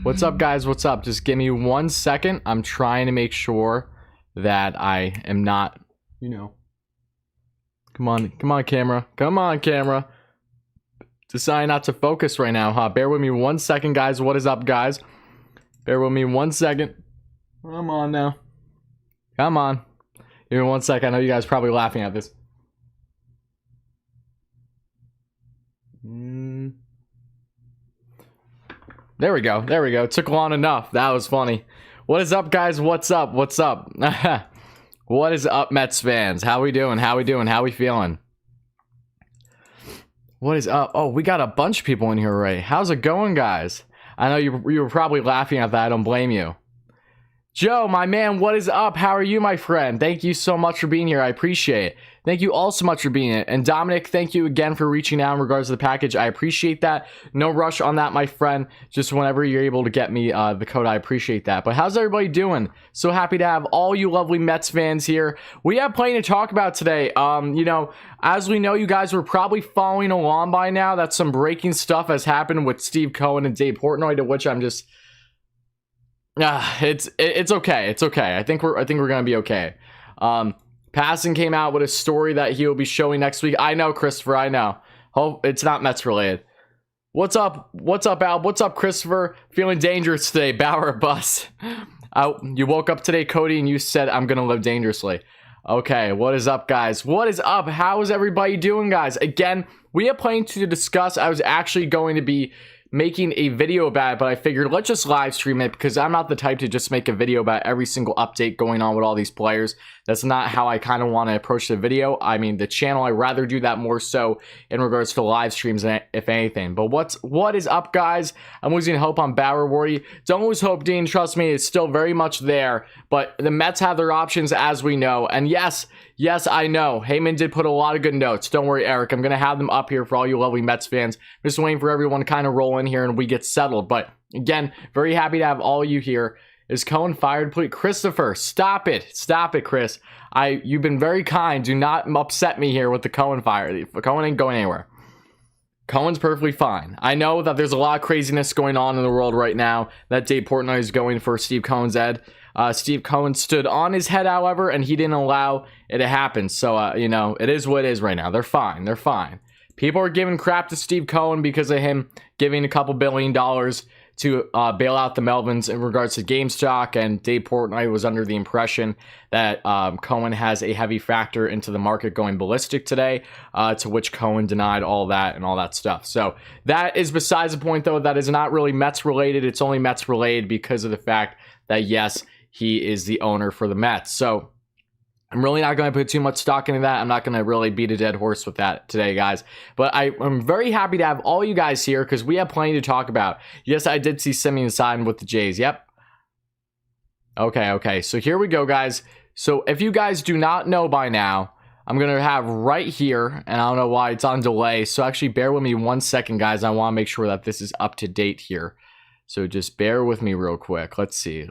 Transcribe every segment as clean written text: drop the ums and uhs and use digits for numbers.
What's up, guys? What's up? Just give me 1 second. I'm trying to make sure that I am not, Come on, camera. Come on, camera. Decide not to focus right now, huh? Bear with me 1 second, guys. What is up, guys? Bear with me 1 second. Come on now. Come on. Give me 1 second. I know you guys are probably laughing at this. There we go. There we go. It took long enough. That was funny. What is up, guys? What's up? What's up? What is up, Mets fans? How we doing? How we doing? How we feeling? What is up? Oh, we got a bunch of people in here already. How's it going, guys? I know you were probably laughing at that. I don't blame you. Joe, my man, what is up? How are you, my friend? Thank you so much for being here. I appreciate it. Thank you all so much for being here. And Dominic, thank you again for reaching out in regards to the package. I appreciate that. No rush on that, my friend. Just whenever you're able to get me the code, I appreciate that. But how's everybody doing? So happy to have all you lovely Mets fans here. We have plenty to talk about today. As we know, you guys were probably following along by now that some breaking stuff has happened with Steve Cohen and Dave Portnoy, to which I'm just... it's okay. It's okay. I think we're gonna be okay. Passan came out with a story that he will be showing next week. I know, Christopher. I know. Hope it's not Mets related. What's up? What's up, Al? What's up, Christopher? Feeling dangerous today. Bauer bus. You woke up today, Cody, and you said I'm gonna live dangerously. Okay. What is up, guys? What is up? How is everybody doing, guys? Again, we have plenty to discuss. I was actually going to be making a video about it, but I figured let's just live stream it because I'm not the type to just make a video about every single update going on with all these players. That's not how I kind of want to approach the video. I mean, the channel, I rather do that more so in regards to live streams, if anything. But what is up, guys? I'm losing hope on Bauer, Wardy. Don't lose hope, Dean. Trust me, it's still very much there. But the Mets have their options, as we know. And yes, I know. Heyman did put a lot of good notes. Don't worry, Eric. I'm going to have them up here for all you lovely Mets fans. I'm just waiting for everyone to kind of roll in here and we get settled. But again, very happy to have all you here. Is Cohen fired? Please, Christopher, stop it. Stop it, Chris. You've been very kind. Do not upset me here with the Cohen fire. Cohen ain't going anywhere. Cohen's perfectly fine. I know that there's a lot of craziness going on in the world right now that Dave Portnoy is going for Steve Cohen's head. Steve Cohen stood on his head, however, and he didn't allow it to happen. So, it is what it is right now. They're fine. They're fine. People are giving crap to Steve Cohen because of him giving a couple $2 billion to bail out the Melvins in regards to GameStop, and Dave Portnoy was under the impression that Cohen has a heavy factor into the market going ballistic today, to which Cohen denied all that and all that stuff. So that is besides the point, though. That is not really Mets related. It's only Mets related because of the fact that, yes, he is the owner for the Mets. So I'm really not going to put too much stock into that. I'm not going to really beat a dead horse with that today, guys. But I'm very happy to have all you guys here because we have plenty to talk about. Yes, I did see Simeon sign with the Jays. Yep. Okay. So here we go, guys. So if you guys do not know by now, I'm going to have right here, and I don't know why it's on delay. So actually bear with me 1 second, guys. I want to make sure that this is up to date here. So just bear with me real quick. Let's see.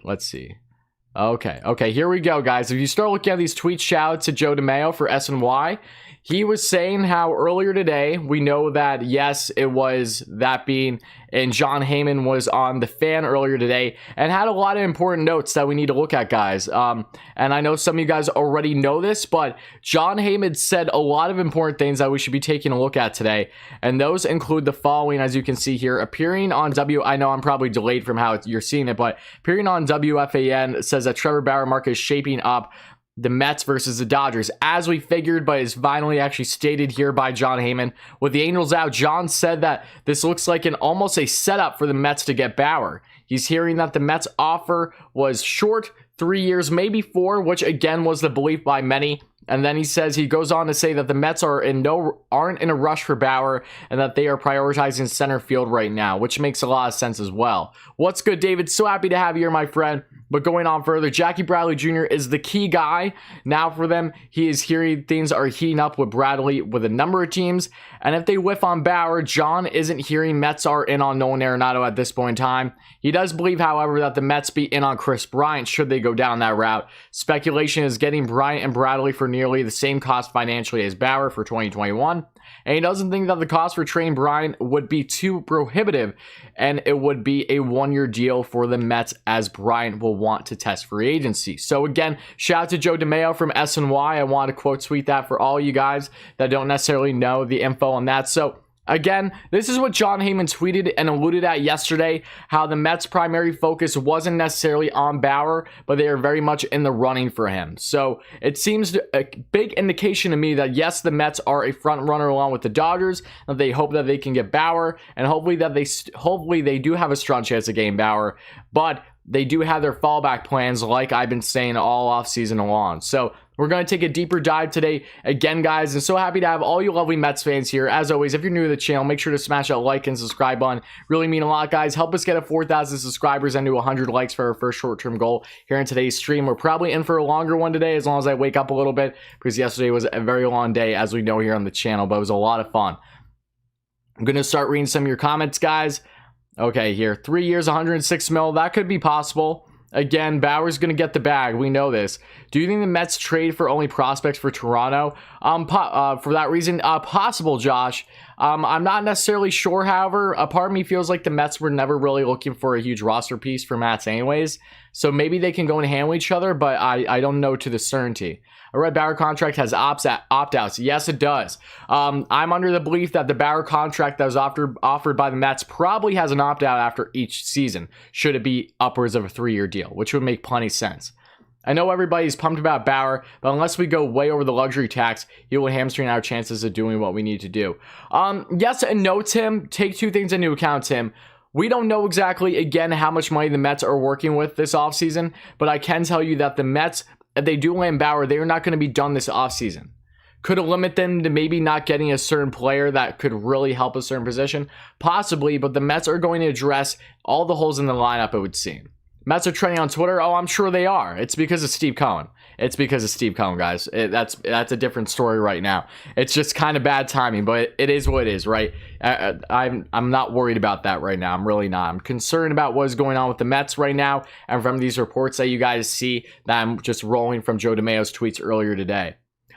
Okay, here we go, guys. If you start looking at these tweets, shout out to Joe DeMayo for SNY. He was saying how earlier today, we know that, yes, it was that being, and John Heyman was on The Fan earlier today and had a lot of important notes that we need to look at, guys. And I know some of you guys already know this, but John Heyman said a lot of important things that we should be taking a look at today. And those include the following, as you can see here, appearing on I know I'm probably delayed from how you're seeing it, but appearing on WFAN says that Trevor Bauer market is shaping up the Mets versus the Dodgers, as we figured, but is finally actually stated here by John Heyman. With the Angels out, John said that this looks like almost a setup for the Mets to get Bauer. He's hearing that the Mets offer was short, 3 years, maybe 4, which again was the belief by many. And then he goes on to say that the Mets aren't in a rush for Bauer and that they are prioritizing center field right now, which makes a lot of sense as well. What's good, David? So happy to have you here, my friend. But going on further, Jackie Bradley Jr. is the key guy now for them. He is hearing things are heating up with Bradley with a number of teams. And if they whiff on Bauer, John isn't hearing Mets are in on Nolan Arenado at this point in time. He does believe, however, that the Mets be in on Chris Bryant should they go down that route. Speculation is getting Bryant and Bradley for nearly the same cost financially as Bauer for 2021. And he doesn't think that the cost for trading Bryant would be too prohibitive, and it would be a one-year deal for the Mets, as Bryant will want to test free agency. So again, shout out to Joe DeMayo from SNY. I want to quote tweet that for all you guys that don't necessarily know the info on that. So again, this is what Jon Heyman tweeted and alluded at yesterday, how the Mets' primary focus wasn't necessarily on Bauer, but they are very much in the running for him. So it seems a big indication to me that yes, the Mets are a front runner along with the Dodgers, that they hope that they can get Bauer, and hopefully they do have a strong chance of getting Bauer, but they do have their fallback plans like I've been saying all offseason long. So we're going to take a deeper dive today again, guys, and so happy to have all you lovely Mets fans here. As always, if you're new to the channel, make sure to smash that like and subscribe button. Really mean a lot, guys. Help us get a 4,000 subscribers and to 100 likes for our first short-term goal here in today's stream. We're probably in for a longer one today, as long as I wake up a little bit, because yesterday was a very long day, as we know here on the channel, but it was a lot of fun. I'm going to start reading some of your comments, guys. Okay, here, 3 years, 106 mil. That could be possible. Again, Bauer's going to get the bag. We know this. Do you think the Mets trade for only prospects for Toronto? For that reason, possible, Josh. I'm not necessarily sure, however. A part of me feels like the Mets were never really looking for a huge roster piece for Mets anyways. So maybe they can go and handle each other, but I don't know to the certainty. A Red Bauer contract has opt-outs. Yes, it does. I'm under the belief that the Bauer contract that was offered by the Mets probably has an opt-out after each season, should it be upwards of a 3-year deal, which would make plenty sense. I know everybody's pumped about Bauer, but unless we go way over the luxury tax, he will hamstring our chances of doing what we need to do. Yes and no, Tim. Take two things into account, Tim. We don't know exactly, again, how much money the Mets are working with this offseason, but I can tell you that the Mets, if they do land Bauer, they are not going to be done this offseason. Could it limit them to maybe not getting a certain player that could really help a certain position? Possibly, but the Mets are going to address all the holes in the lineup, it would seem. Mets are trending on Twitter. Oh, I'm sure they are. It's because of Steve Cohen. It's because of Steve Cohen, guys. That's a different story right now. It's just kind of bad timing, but it is what it is, right? I'm not worried about that right now. I'm really not. I'm concerned about what is going on with the Mets right now, and from these reports that you guys see that I'm just rolling from Joe DeMayo's tweets earlier today.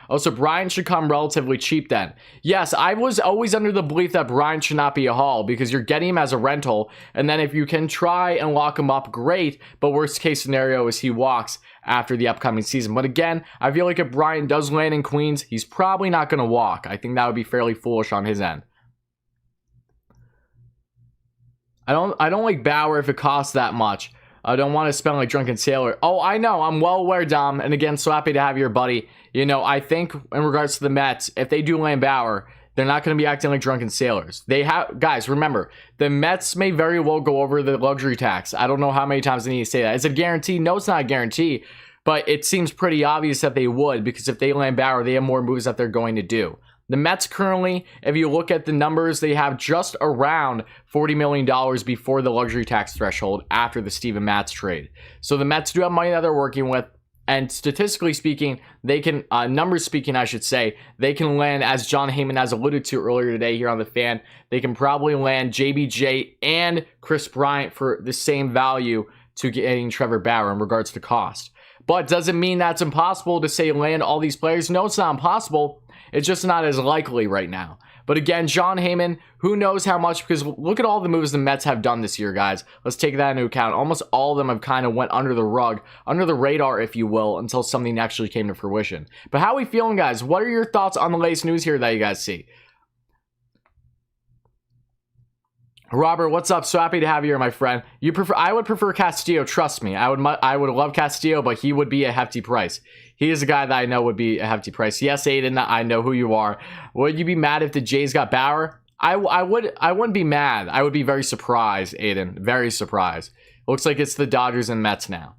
Also, Bryant should come relatively cheap then. Yes, I was always under the belief that Bryant should not be a haul because you're getting him as a rental, and then if you can try and lock him up, great, but worst case scenario is he walks after the upcoming season. But again, I feel like if Bryant does land in Queens, he's probably not going to walk. I think that would be fairly foolish on his end. I don't like Bauer if it costs that much. I don't want to spend like drunken sailor. Oh, I know. I'm well aware, Dom. And again, so happy to have your buddy. You know, I think in regards to the Mets, if they do land Bauer, they're not going to be acting like drunken sailors. They have, guys, remember, the Mets may very well go over the luxury tax. I don't know how many times they need to say that. Is it a guarantee? No, it's not a guarantee. But it seems pretty obvious that they would, because if they land Bauer, they have more moves that they're going to do. The Mets currently, if you look at the numbers, they have just around $40 million before the luxury tax threshold after the Steven Matz trade. So the Mets do have money that they're working with, and statistically speaking, they can, numbers speaking, I should say, they can land, as Jon Heyman has alluded to earlier today here on The Fan, they can probably land JBJ and Chris Bryant for the same value to getting Trevor Bauer in regards to cost. But does it mean that's impossible to say land all these players? No, it's not impossible. It's just not as likely right now. But again, Jon Heyman, who knows how much, because look at all the moves the Mets have done this year, guys. Let's take that into account. Almost all of them have kind of went under the rug, under the radar, if you will, until something actually came to fruition. But how are we feeling, guys? What are your thoughts on the latest news here that you guys see? Robert, what's up? So happy to have you here, my friend. I would prefer Castillo, trust me. I would love Castillo, but he would be a hefty price. He is a guy that I know would be a hefty price. Yes, Aiden, I know who you are. Would you be mad if the Jays got Bauer? I wouldn't be mad. I would be very surprised, Aiden. Very surprised. Looks like it's the Dodgers and Mets now.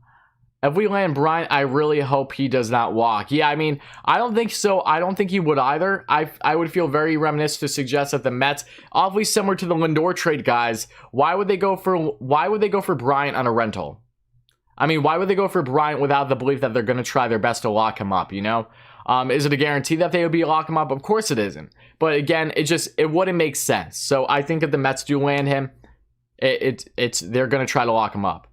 If we land Bryant, I really hope he does not walk. Yeah, I mean, I don't think so. I don't think he would either. I would feel very remiss to suggest that the Mets, awfully similar to the Lindor trade, guys. Why would they go for Bryant on a rental? I mean, why would they go for Bryant without the belief that they're going to try their best to lock him up, you know? Is it a guarantee that they would be lock him up? Of course it isn't. But again, it wouldn't make sense. So I think if the Mets do land him, they're going to try to lock him up.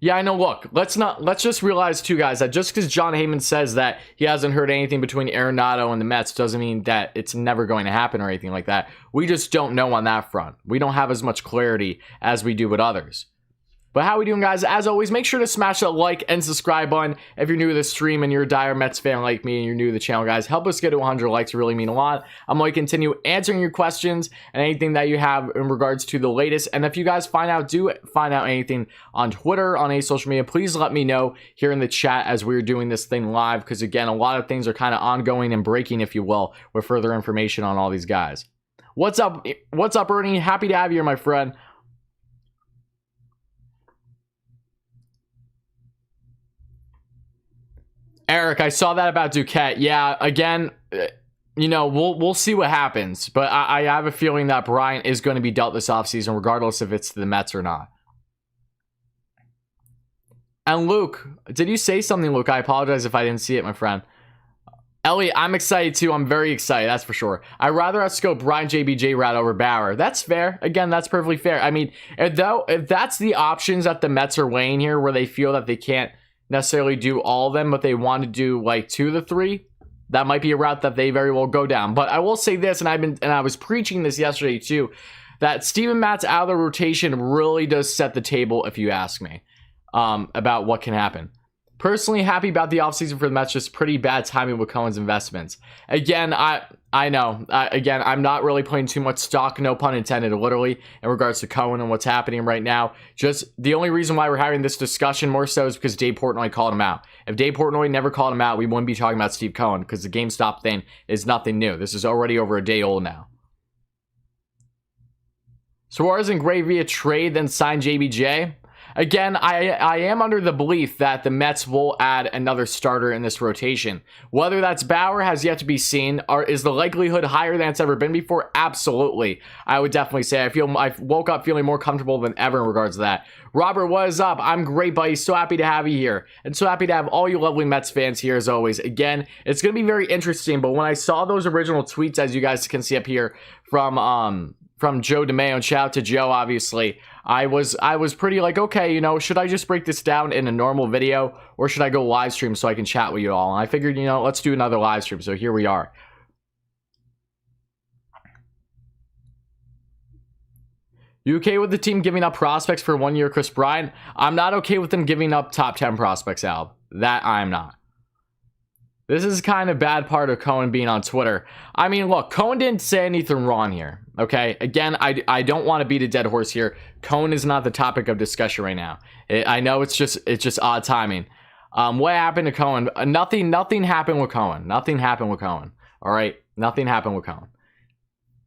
Yeah, I know. Look, let's just realize too, guys, that just because John Heyman says that he hasn't heard anything between Arenado and the Mets doesn't mean that it's never going to happen or anything like that. We just don't know on that front. We don't have as much clarity as we do with others. But how we doing, guys? As always, make sure to smash that like and subscribe button if you're new to the stream and you're a dire Mets fan like me and you're new to the channel, guys. Help us get to 100 likes. It really mean a lot. I'm going to continue answering your questions and anything that you have in regards to the latest. And if you guys do find out anything on Twitter, on any social media, please let me know here in the chat as we're doing this thing live. Because again, a lot of things are kind of ongoing and breaking, if you will, with further information on all these guys. What's up? What's up, Ernie? Happy to have you here, my friend. Eric, I saw that about Duquette. Yeah, again, you know, we'll see what happens. But I have a feeling that Bryant is going to be dealt this offseason, regardless if it's the Mets or not. And Luke, did you say something, Luke? I apologize if I didn't see it, my friend. Elliot, I'm excited too. I'm very excited, that's for sure. I'd rather us go Bryant JBJ route over Bauer. That's fair. Again, that's perfectly fair. I mean, if that's the options that the Mets are weighing here, where they feel that they can't necessarily do all of them, but they want to do like 2 of the 3, that might be a route that they very well go down. But I will say this, and I was preaching this yesterday too, that Steven Matz out of the rotation really does set the table, if you ask me, about what can happen. Personally, happy about the offseason for the Mets, just pretty bad timing with Cohen's investments. Again, I know. Again, I'm not really putting too much stock, no pun intended, literally, in regards to Cohen and what's happening right now. Just the only reason why we're having this discussion more so is because Dave Portnoy called him out. If Dave Portnoy never called him out, we wouldn't be talking about Steve Cohen, because the GameStop thing is nothing new. This is already over a day old now. Suarez and Gray via trade, then sign JBJ. Again, I am under the belief that the Mets will add another starter in this rotation. Whether that's Bauer has yet to be seen. Or is the likelihood higher than it's ever been before? Absolutely. I would definitely say I woke up feeling more comfortable than ever in regards to that. Robert, what is up? I'm great, buddy. So happy to have you here. And so happy to have all you lovely Mets fans here as always. Again, it's going to be very interesting, but when I saw those original tweets, as you guys can see up here, from Joe DeMeo, and shout out to Joe, obviously, I was pretty like, okay, you know, should I just break this down in a normal video, or should I go live stream so I can chat with you all? And I figured, you know, let's do another live stream, so here we are. You okay with the team giving up prospects for 1 year Chris Bryant? I'm not okay with them giving up top 10 prospects, Al. That I'm not. This is kind of bad part of Cohen being on Twitter. I mean, look, Cohen didn't say anything wrong here, okay? Again, I don't want to beat a dead horse here. Cohen is not the topic of discussion right now. I know it's just odd timing. What happened to Cohen? Nothing happened with Cohen. Nothing happened with Cohen, all right? Nothing happened with Cohen.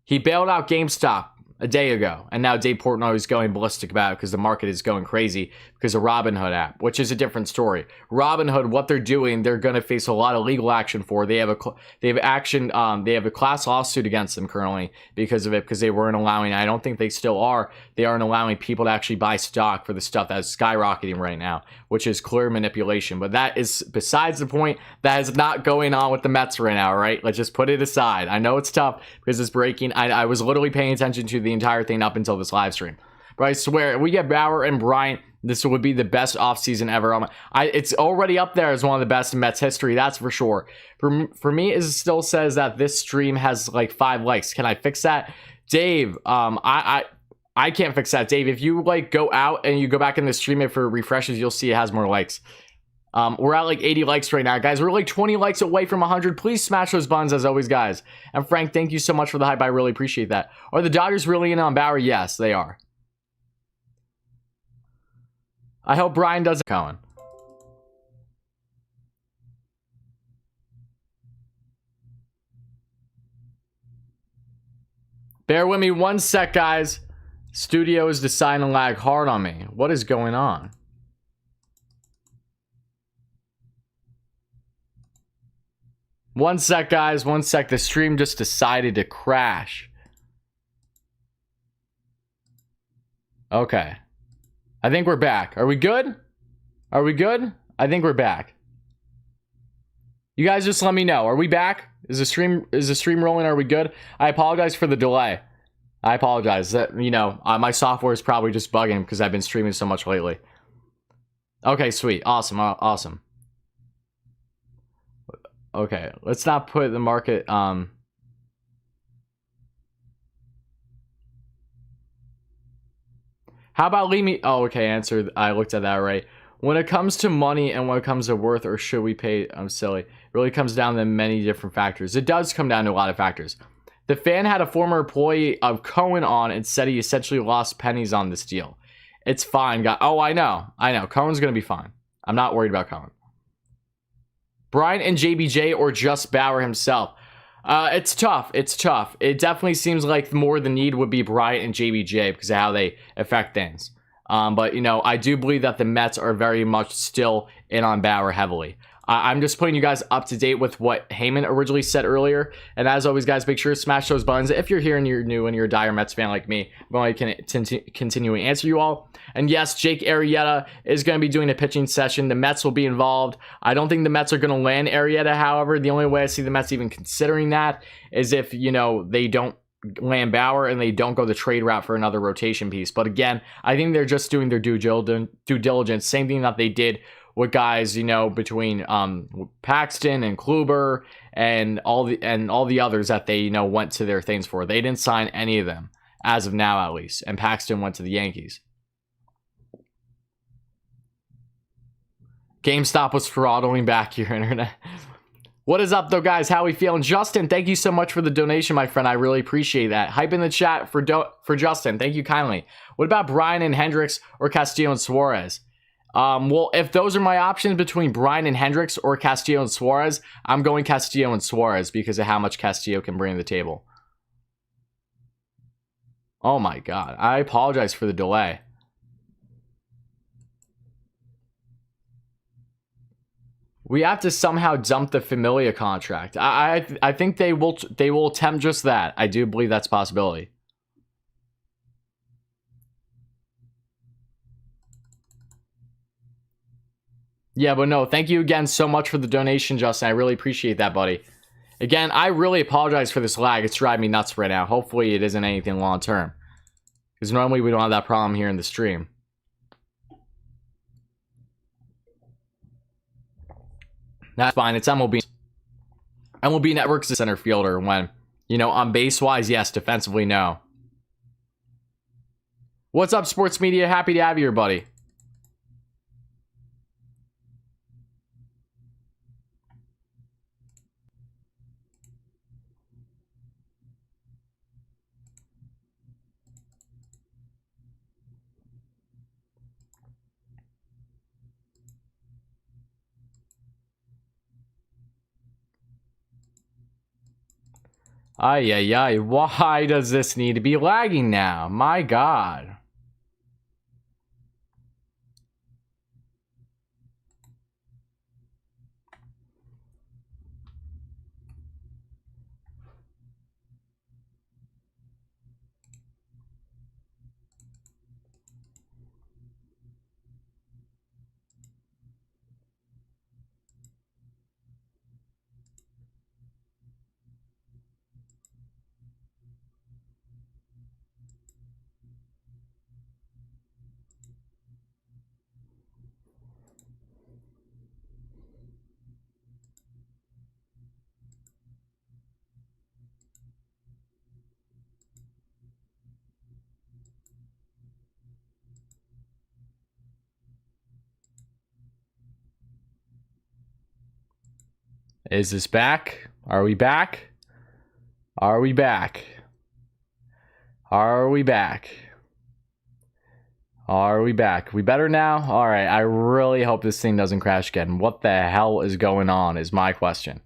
He bailed out GameStop a day ago, and now Dave Portnoy is going ballistic about it because the market is going crazy because of Robinhood app, which is a different story. Robinhood, what they're doing, they're going to face a lot of legal action for. They have a class lawsuit against them currently because of it, because they weren't allowing, I don't think they still are, they aren't allowing people to actually buy stock for the stuff that's skyrocketing right now, which is clear manipulation. But that is besides the point. That is not going on with the Mets right now, right? Let's just put it aside. I know it's tough because it's breaking. I was literally paying attention to the entire thing up until this live stream. But I swear, if we get Bauer and Bryant, this would be the best offseason ever. It's already up there as one of the best in Mets history, that's for sure. For me, it still says that this stream has like 5 likes. Can I fix that? Dave, I can't fix that. Dave, if you like go out and you go back in the stream, if it refreshes, you'll see it has more likes. We're at like 80 likes right now, guys. We're like 20 likes away from 100. Please smash those buttons as always, guys. And Frank, thank you so much for the hype. I really appreciate that. Are the Dodgers really in on Bauer? Yes, they are. I hope Brian doesn't. Cohen. Bear with me 1 sec, guys. Studio is deciding to lag hard on me. What is going on? One sec, guys. 1 sec. The stream just decided to crash. Okay. I think we're back. Are we good? Are we good? I think we're back. You guys just let me know. Are we back? Is the stream rolling? Are we good? I apologize for the delay. I apologize. That, you know, my software is probably just bugging because I've been streaming so much lately. Okay, sweet. Awesome. Awesome. Okay, let's not put the market how about leave me? Oh, okay, answered. I looked at that right. When it comes to money and when it comes to worth, or should we pay? I'm silly. It really comes down to many different factors. It does come down to a lot of factors. The fan had a former employee of Cohen on and said he essentially lost pennies on this deal. It's fine, guy. Oh, I know. Cohen's gonna be fine. I'm not worried about Cohen. Bryant and JBJ or just Bauer himself? It's tough. It's tough. It definitely seems like more the need would be Bryant and JBJ because of how they affect things. But, you know, I do believe that the Mets are very much still in on Bauer heavily. I'm just putting you guys up to date with what Heyman originally said earlier. And as always, guys, make sure to smash those buttons. If you're here and you're new and you're a dire Mets fan like me, I'm going to continue to answer you all. And yes, Jake Arrieta is going to be doing a pitching session. The Mets will be involved. I don't think the Mets are going to land Arrieta, however. The only way I see the Mets even considering that is if, you know, they don't land Bauer and they don't go the trade route for another rotation piece. But again, I think they're just doing their due diligence. Same thing that they did with guys, you know, between Paxton and Kluber and all the others that they, you know, went to their things for. They didn't sign any of them as of now, at least. And Paxton went to the Yankees. GameStop was throttling back your internet. What is up, though, guys? How we feeling? Justin, thank you so much for the donation, my friend. I really appreciate that. Hype in the chat for Justin. Thank you kindly. What about Bryant and Hendricks or Castillo and Suarez? Well, if those are my options between Bryant and Hendricks or Castillo and Suarez, I'm going Castillo and Suarez because of how much Castillo can bring to the table. Oh my God. I apologize for the delay. We have to somehow dump the Familia contract. I think they will attempt just that. I do believe that's a possibility. Yeah, but no, thank you again so much for the donation, Justin. I really appreciate that, buddy. Again, I really apologize for this lag. It's driving me nuts right now. Hopefully it isn't anything long term. Because normally we don't have that problem here in the stream. That's fine. It's MLB. MLB Network's a center fielder when, you know, on base-wise, yes. Defensively, no. What's up, Sports Media? Happy to have you here, buddy. Ay, ay, ay. Why does this need to be lagging now? My God. Is this back? Are we back? Are we back? Are we back? Are we back? We better now? Alright, I really hope this thing doesn't crash again. What the hell is going on is my question.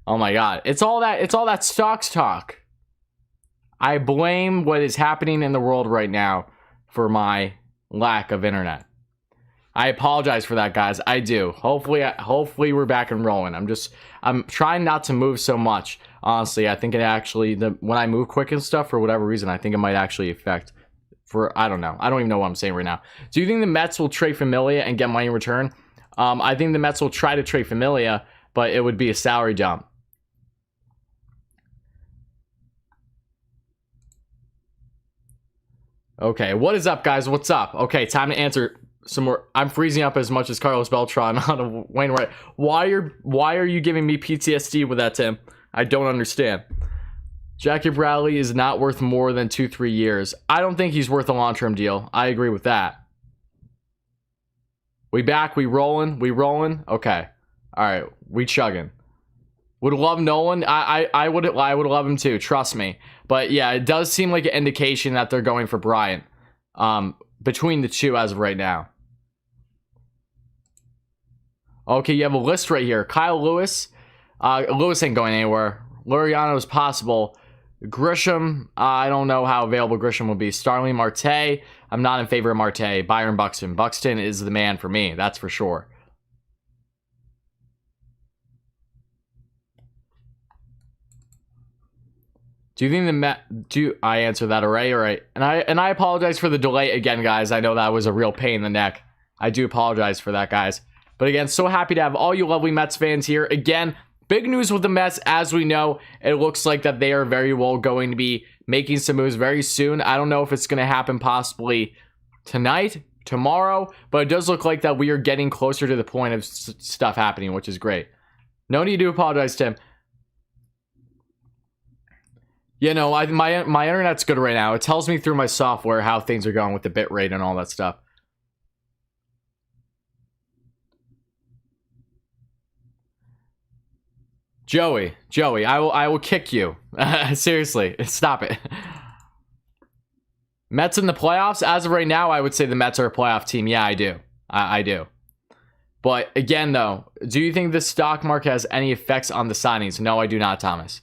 Oh my God. It's all that stocks talk. I blame what is happening in the world right now for my lack of internet. I apologize for that, guys. I do. Hopefully we're back and rolling. I'm trying not to move so much. Honestly, I think it actually, when I move quick and stuff, for whatever reason, I think it might actually affect for, I don't know. I don't even know what I'm saying right now. Do you think the Mets will trade Familia and get money in return? I think the Mets will try to trade Familia, but it would be a salary dump. Okay, what is up, guys? What's up? Okay, time to answer some more. I'm freezing up as much as Carlos Beltran on a Wainwright. Why are you giving me PTSD with that, Tim? I don't understand. Jackie Bradley is not worth more than 2-3 years. I don't think he's worth a long-term deal. I agree with that. We back? We rolling? We rolling? Okay. All right. We chugging. Would love Nolan. I would love him too. Trust me. But yeah, it does seem like an indication that they're going for Bryant. Between the two as of right now. Okay, you have a list right here. Kyle Lewis. Lewis ain't going anywhere. Laureano is possible. Grisham. I don't know how available Grisham will be. Starling Marte. I'm not in favor of Marte. Byron Buxton. Buxton is the man for me. That's for sure. Do you think the Met? I answer that already? All right. And I apologize for the delay again, guys. I know that was a real pain in the neck. I do apologize for that, guys. But again, so happy to have all you lovely Mets fans here. Again, big news with the Mets. As we know, it looks like that they are very well going to be making some moves very soon. I don't know if it's going to happen possibly tonight, tomorrow, but it does look like that we are getting closer to the point of stuff happening, which is great. No need to apologize, Tim. You know, my internet's good right now. It tells me through my software how things are going with the bit rate and all that stuff. Joey, I will kick you. Seriously, stop it. Mets in the playoffs? As of right now, I would say the Mets are a playoff team. Yeah, I do. I do. But again, though, do you think the stock market has any effects on the signings? No, I do not, Thomas.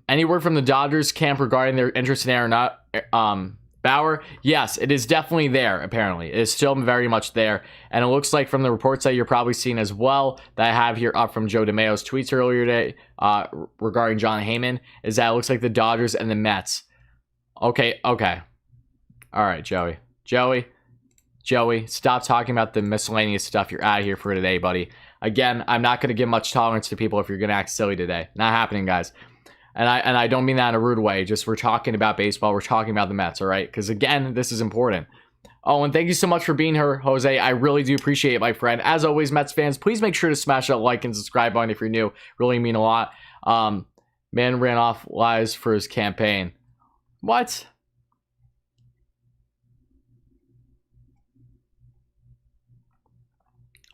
Any word from the Dodgers camp regarding their interest in Aaron Bauer? Yes, it is definitely there, apparently. It is still very much there. And it looks like from the reports that you're probably seeing as well, that I have here up from Joe DeMayo's tweets earlier today regarding John Heyman, is that it looks like the Dodgers and the Mets. Okay. All right, Joey, stop talking about the miscellaneous stuff. You're out of here for today, buddy. Again, I'm not going to give much tolerance to people if you're going to act silly today. Not happening, guys. And I don't mean that in a rude way. Just we're talking about baseball. We're talking about the Mets, all right? Because, again, this is important. Oh, and thank you so much for being here, Jose. I really do appreciate it, my friend. As always, Mets fans, please make sure to smash that like and subscribe button if you're new. Really mean a lot. Man ran off lies for his campaign. What?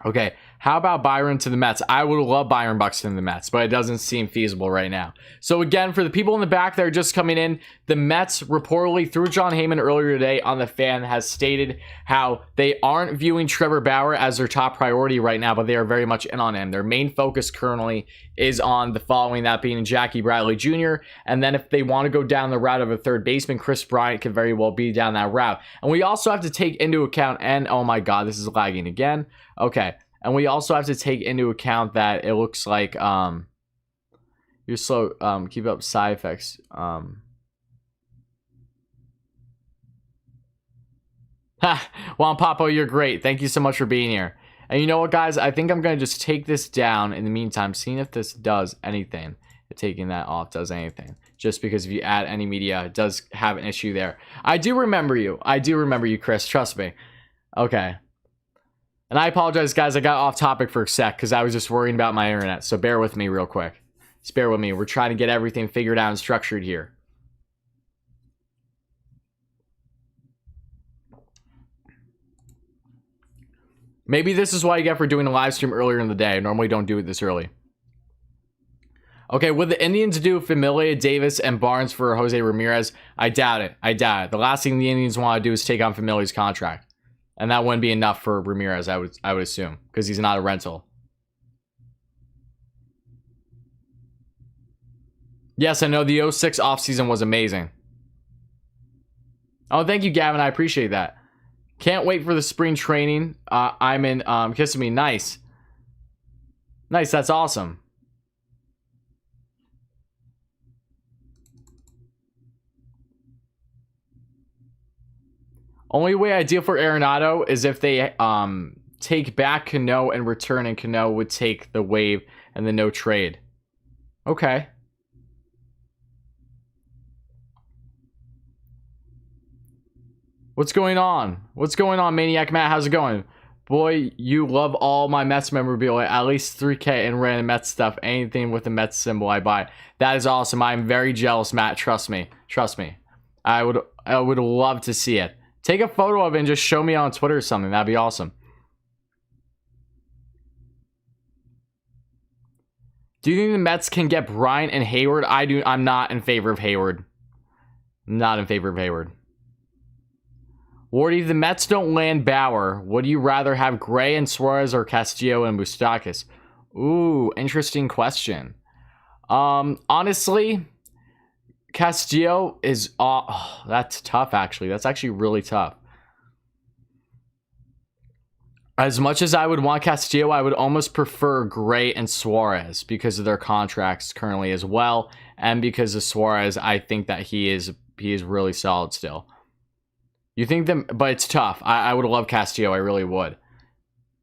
Okay, how about Byron to the Mets? I would love Byron Buxton to the Mets, but it doesn't seem feasible right now. So again, for the people in the back that are just coming in, the Mets reportedly, through John Heyman earlier today on The Fan, has stated how they aren't viewing Trevor Bauer as their top priority right now, but they are very much in on him. Their main focus currently is on the following, that being Jackie Bradley Jr., and then if they want to go down the route of a third baseman, Chris Bryant could very well be down that route. And we also have to take into account, and oh my god, this is lagging again. Okay. And we also have to take into account that it looks like you're slow. Keep up side effects. Juan Papo, you're great. Thank you so much for being here. And you know what, guys? I think I'm going to just take this down in the meantime, seeing if this does anything. If taking that off does anything. Just because if you add any media, it does have an issue there. I do remember you. Chris. Trust me. Okay. And I apologize, guys. I got off topic for a sec because I was just worrying about my internet. So bear with me real quick. Just bear with me. We're trying to get everything figured out and structured here. Maybe this is what I get for doing a live stream earlier in the day. I normally don't do it this early. Okay, would the Indians do Familia, Davis, and Barnes for Jose Ramirez? I doubt it. The last thing the Indians want to do is take on Familia's contract. And that wouldn't be enough for Ramirez, I would assume, because he's not a rental. Yes, I know the 06 offseason was amazing. Oh, thank you, Gavin. I appreciate that. Can't wait for the spring training. I'm in Kissimmee. Nice. Nice, that's awesome. Only way ideal for Arenado is if they take back Cano and return, and Cano would take the wave and the no trade. Okay. What's going on? What's going on, Maniac Matt? How's it going? Boy, you love all my Mets memorabilia. At least 3K in random Mets stuff. Anything with the Mets symbol, I buy. That is awesome. I'm very jealous, Matt. Trust me. Trust me. I would love to see it. Take a photo of it and just show me on Twitter or something. That'd be awesome. Do you think the Mets can get Bryant and Hayward? I'm not in favor of Hayward. Not in favor of Hayward. Wardy, if the Mets don't land Bauer, would you rather have Gray and Suarez or Castillo and Moustakas? Ooh, interesting question. Honestly, Castillo is... Oh, that's tough, actually. That's actually really tough. As much as I would want Castillo, I would almost prefer Gray and Suarez because of their contracts currently as well. And because of Suarez, I think that he is really solid still. You think them, but it's tough. I would love Castillo. I really would.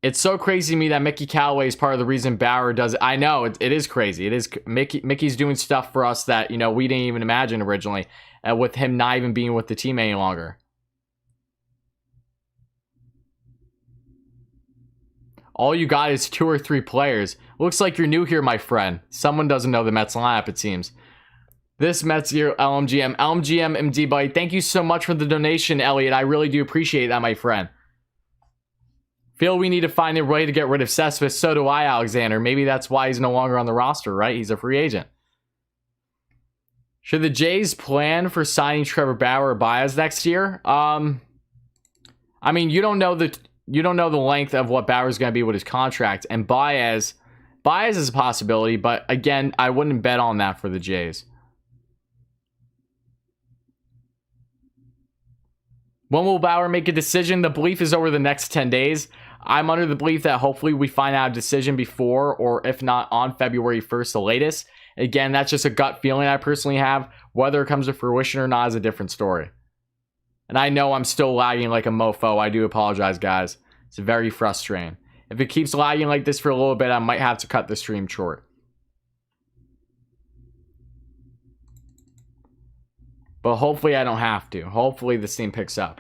It's so crazy to me that Mickey Callaway is part of the reason Bauer does it. I know it is crazy. It is Mickey's doing stuff for us that, you know, we didn't even imagine originally, with him not even being with the team any longer. All you got is 2 or 3 players. Looks like you're new here, my friend. Someone doesn't know the Mets lineup, it seems. This Mets year, LMGM MD buddy. Thank you so much for the donation, Elliot. I really do appreciate that, my friend. Feel we need to find a way to get rid of Cespedes. So do I, Alexander. Maybe that's why he's no longer on the roster, right? He's a free agent. Should the Jays plan for signing Trevor Bauer or Baez next year? I mean, you don't know the length of what Bauer's going to be with his contract, and Baez is a possibility, but again, I wouldn't bet on that for the Jays. When will Bauer make a decision? The belief is over the next 10 days. I'm under the belief that hopefully we find out a decision before, or if not on February 1st, the latest. Again, that's just a gut feeling I personally have. Whether it comes to fruition or not is a different story. And I know I'm still lagging like a mofo. I do apologize, guys. It's very frustrating. If it keeps lagging like this for a little bit, I might have to cut the stream short. But hopefully I don't have to. Hopefully this thing picks up.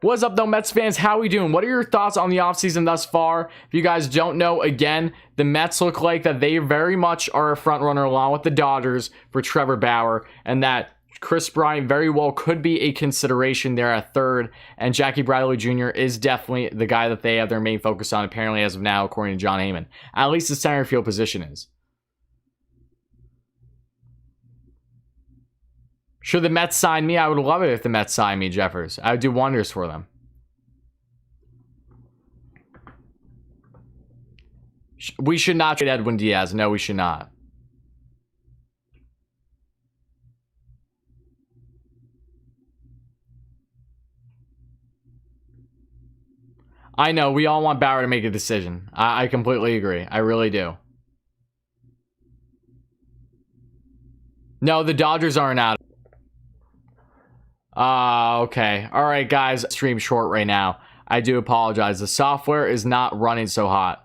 What's up, though, Mets fans? How we doing? What are your thoughts on the offseason thus far? If you guys don't know, again, the Mets look like that they very much are a front runner along with the Dodgers for Trevor Bauer, and that Chris Bryant very well could be a consideration there at third, and Jackie Bradley Jr. is definitely the guy that they have their main focus on, apparently, as of now, according to John Heyman. At least the center field position is. Should the Mets sign me? I would love it if the Mets sign me, Jeffers. I would do wonders for them. We should not trade Edwin Diaz. No, we should not. I know, we all want Bauer to make a decision. I completely agree. I really do. No, the Dodgers aren't out. Okay. All right, guys. Stream short right now. I do apologize. The software is not running so hot.